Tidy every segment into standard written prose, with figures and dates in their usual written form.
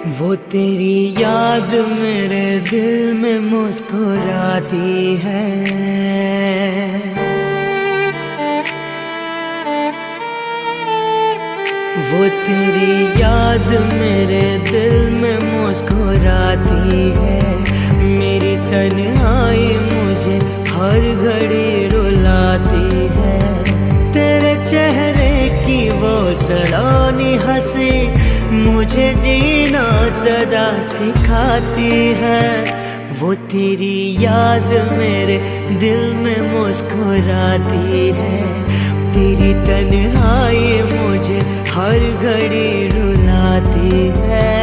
वो तेरी याद मेरे दिल में मुस्कुराती है। वो तेरी याद मेरे दिल में मुस्कुराती है। मेरी तन्हाई मुझे हर घड़ी रुलाती है। तेरे चेहरे की वो सलोनी हंसी मुझे जीना सदा सिखाती है। वो तेरी याद मेरे दिल में मुस्कुराती है। तेरी तन्हाई मुझे हर घड़ी रुलाती है।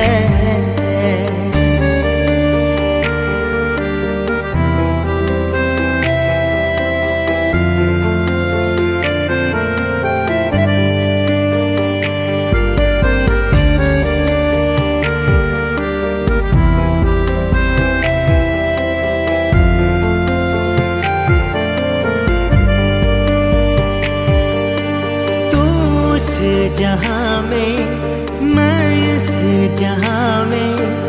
जहाँ में मैं इस जहाँ में